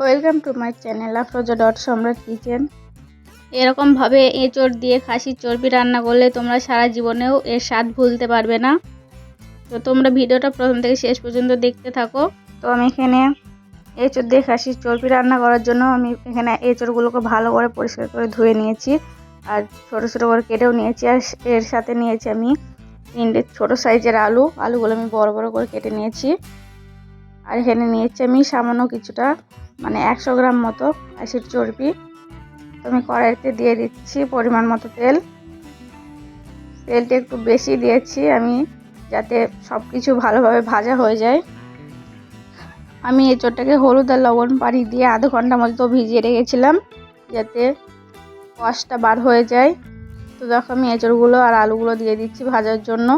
Welcome to my channel Afroza dot সম্রাট kitchen. এরকমভাবে এঁচড় দিয়ে খাসির চর্বি রান্না করলে তোমরা সারা জীবনেও এর স্বাদ ভুলতে পারবে না। তো তোমরা ভিডিওটা প্রথম থেকে শেষ পর্যন্ত দেখতে থাকো। তো আমি এখানে এঁচড় দিয়ে খাসির চর্বি রান্না করার জন্য আমি এখানে এঁচড়গুলোকে ভালো করে পরিষ্কার করে ধুয়ে নিয়েছি আর ছোটো ছোটো করে কেটেও নিয়েছি। আর এর সাথে নিয়েছি আমি 3টে ছোটো সাইজের আলুগুলো আমি বড় বড় করে কেটে নিয়েছি। আর এখানে নিয়েছি আমি সামান্য কিছুটা 100 গ্রাম মতো খাসির চর্বি। তো আমি কড়াইতে দিয়ে দিচ্ছি পরিমাণ মতো তেলটা একটু বেশি দিয়েছি আমি, যাতে সব কিছু ভালোভাবে ভাজা হয়ে যায়। আমি এঁচড়টাকে হলুদ আর লবণ পানি দিয়ে আধা ঘন্টা মতো ভিজিয়ে রেখেছিলাম যাতে কষটা বার হয়ে যায়। তো দেখো আমি এঁচড়গুলো আর আলুগুলো দিয়ে দিচ্ছি ভাজার জন্য।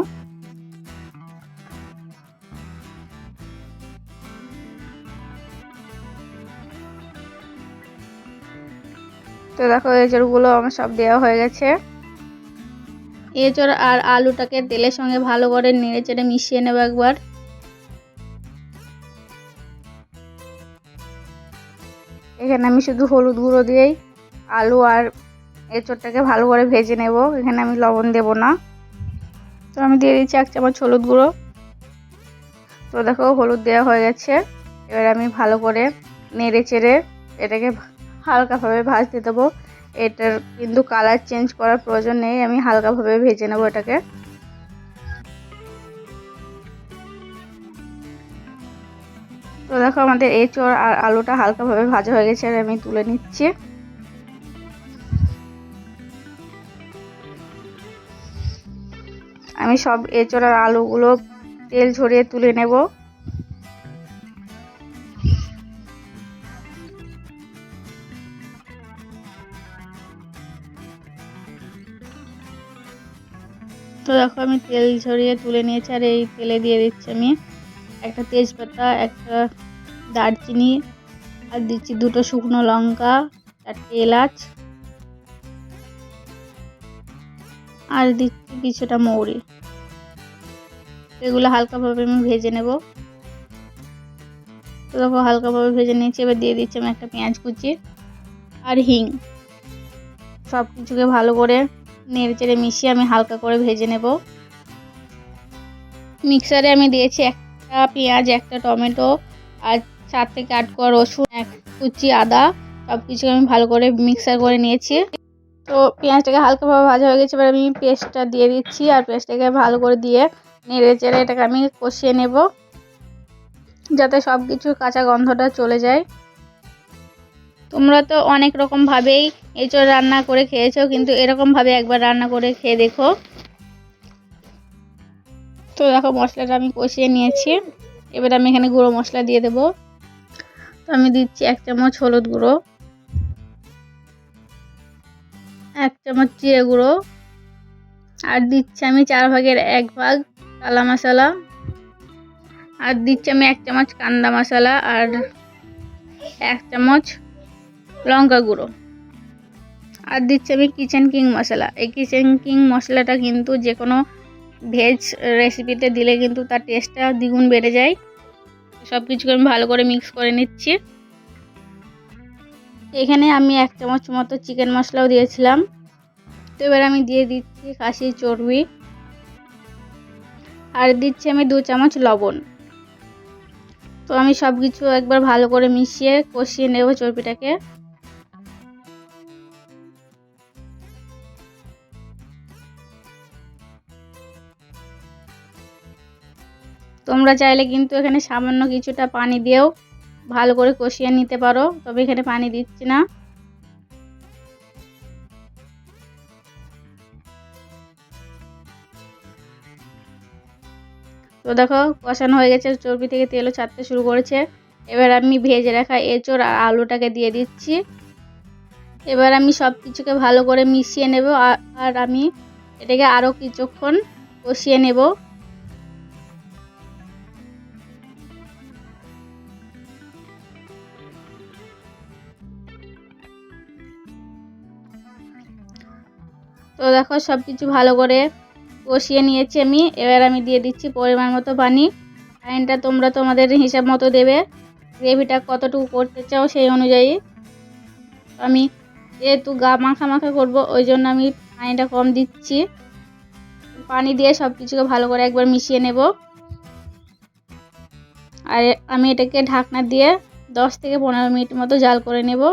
তো দেখো এঁচড়গুলো আমার সব দেওয়া হয়ে গেছে। এঁচড় আর আলুটাকে তেলের সঙ্গে ভালো করে নেড়ে চেড়ে মিশিয়ে নেব একবার। এখানে আমি শুধু হলুদ গুঁড়ো দিয়েই আলু আর এঁচড়টাকে ভালো করে ভেজে নেব, এখানে আমি লবণ দেব না। তো আমি দিয়ে দিচ্ছি 1 চামচ হলুদ গুঁড়ো। তো দেখো হলুদ দেওয়া হয়ে গেছে। এবার আমি ভালো করে নেড়ে চেড়ে এটাকে হালকাভাবে ভাজতে দেবো। এটার কিন্তু কালার চেঞ্জ করার প্রয়োজন নেই, আমি হালকাভাবে ভেজে নেব এটাকে। তো দেখো আমাদের এঁচড় আর আলুটা হালকাভাবে ভাজা হয়ে গেছে আর আমি তুলে নিচ্ছি। আমি সব এঁচড় আর আলুগুলো তেল ঝরিয়ে তুলে নেব। তো দেখো আমি তেল ঝরিয়ে তুলে নিয়েছি আর এই তেলে দিয়ে দিচ্ছি আমি একটা তেজপাতা, একটা দারচিনি, আর দিচ্ছি 2টো শুকনো লঙ্কা, 4টে এলাচ, আর দিচ্ছি কিছুটা মৌরি। এগুলো হালকাভাবে আমি ভেজে নেব। তো দেখো হালকাভাবে ভেজে নিয়েছি। এবার দিয়ে দিচ্ছি আমি একটা পেঁয়াজ কুচি আর হিং। সব কিছুকে ভালো করে নেড়ে চেড়ে মিশিয়ে আমি হালকা করে ভেজে নেব। মিক্সারে আমি দিয়েছি একটা পেঁয়াজ, একটা টমেটো, আর 4 থেকে 8 কোয়া রসুন, 1 কুচি আদা। সব কিছু আমি ভালো করে মিক্সার করে নিয়েছি। তো পেঁয়াজটাকে হালকাভাবে ভাজা হয়ে গেছে। এবার আমি পেস্টটা দিয়ে দিচ্ছি আর পেস্টটাকে ভালো করে দিয়ে নেড়ে চেড়ে এটাকে আমি কষিয়ে নেব যাতে সব কিছু কাঁচা গন্ধটা চলে যায়। তোমরা তো অনেক রকমভাবেই এঁচড় রান্না করে খেয়েছো, কিন্তু এরকমভাবে একবার রান্না করে খেয়ে দেখো। তো দেখো মশলাটা আমি কষিয়ে নিয়েছি। এবার আমি এখানে গুঁড়ো মশলা দিয়ে দেব। তো আমি দিচ্ছি 1 চামচ হলুদ গুঁড়ো, 1 চামচ জিরে গুঁড়ো, আর দিচ্ছি আমি 4 ভাগের 1 ভাগ কালা মশলা, আর দিচ্ছি আমি 1 চামচ কান্দা মশলা, আর 1 চামচ লঙ্কা গুঁড়ো, আর দিচ্ছি আমি কিচেন কিং মশলা। এই কিচেন কিং মশলাটা কিন্তু যে কোনো ভেজ রেসিপিতে দিলে কিন্তু তার টেস্টটা দ্বিগুণ বেড়ে যায়। সব কিছুকে আমি ভালো করে মিক্স করে নিচ্ছি। এখানে আমি 1 চামচ মতো চিকেন মশলাও দিয়েছিলাম। তো এবার আমি দিয়ে দিচ্ছি খাসির চর্বি, আর দিচ্ছি আমি 2 চামচ লবণ। তো আমি সব কিছু একবার ভালো করে মিশিয়ে কষিয়ে নেব চর্বিটাকে। তোমরা চাইলে কিন্তু এখানে সামান্য কিছুটা পানি দিয়েও ভালো করে কষিয়ে নিতে পারো, তবে এখানে পানি দিচ্ছি না। তো দেখো কষানো হয়ে গেছে, চর্বি থেকে তেলও ছাড়তে শুরু করেছে। এবার আমি ভেজে রাখা এঁচড় আর আলুটাকে দিয়ে দিচ্ছি। এবার আমি সব কিছুকে ভালো করে মিশিয়ে নেব আর আমি এটাকে আরও কিছুক্ষণ কষিয়ে নেব। তো দেখো সব কিছু ভালো করে কষিয়ে নিয়েছি আমি। এবার আমি দিয়ে দিচ্ছি পরিমাণ মতো পানি। পানিটা তোমরা তোমাদের হিসাব মতো দেবে। গ্রেভিটা কতটুকু করতে চাও সেই অনুযায়ী। আমি যেহেতু মাখা মাখা করব ওই জন্য আমি পানিটা কম দিচ্ছি। পানি দিয়ে সব কিছুকে ভালো করে একবার মিশিয়ে নেব। আর আমি এটাকে ঢাকনা দিয়ে 10 থেকে 15 মিনিট মতো জাল করে নেব।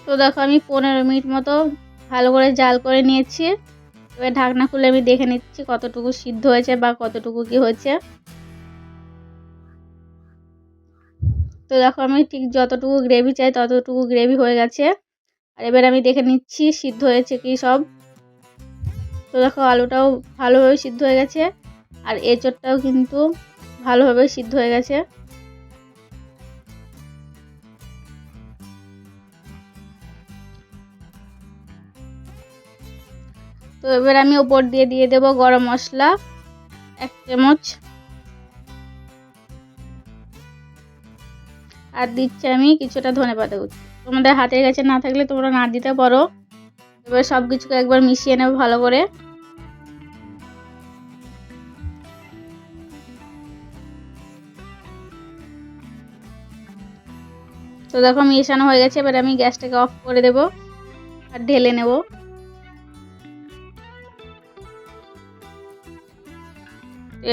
তো দেখো আমি 15 মিনিট মতো ভালো করে জাল করে নিয়েছি। এবার ঢাকনা খুলে আমি দেখে নিচ্ছি কতটুকু সিদ্ধ হয়েছে বা কতটুকু কি হয়েছে। তো দেখো আমি ঠিক যতটুকু গ্রেভি চাই ততটুকু গ্রেভি হয়ে গেছে। আর এবার আমি দেখে নিচ্ছি সিদ্ধ হয়েছে কি সব। তো দেখো আলুটাও ভালোভাবে সিদ্ধ হয়ে গেছে আর এঁচোড়টাও কিন্তু ভালোভাবে সিদ্ধ হয়ে গেছে। তো এবার আমি ওপর দিয়ে দেব গরম মশলা 1 চামচ, আর দিচ্ছি আমি কিছুটা ধনেপাতা কুচি। তোমাদের হাতের কাছে না থাকলে তোমরা না দিতে পারো। এবার সব কিছুকে একবার মিশিয়ে নেব ভালো করে। তো দেখো মেশানো হয়ে গেছে। এবার আমি গ্যাসটাকে অফ করে দেব আর ঢেলে নেব।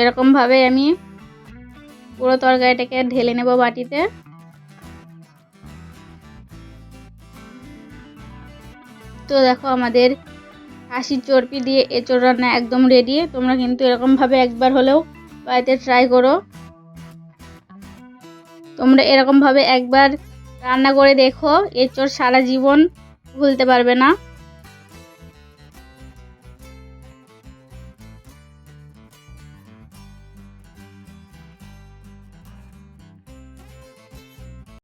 এরকম ভাবে আমি পুরো তরকারিটাকে ঢেলে নেব বাটিতে। তো দেখো আমাদের খাসির চর্বি দিয়ে এঁচোড় রান্না একদম রেডি। তোমরা কিন্তু এরকম ভাবে একবার হলেও বাড়িতে ট্রাই করো। তোমরা এরকম ভাবে একবার রান্না করে দেখো, এঁচোড় সারা জীবন ভুলতে পারবে না।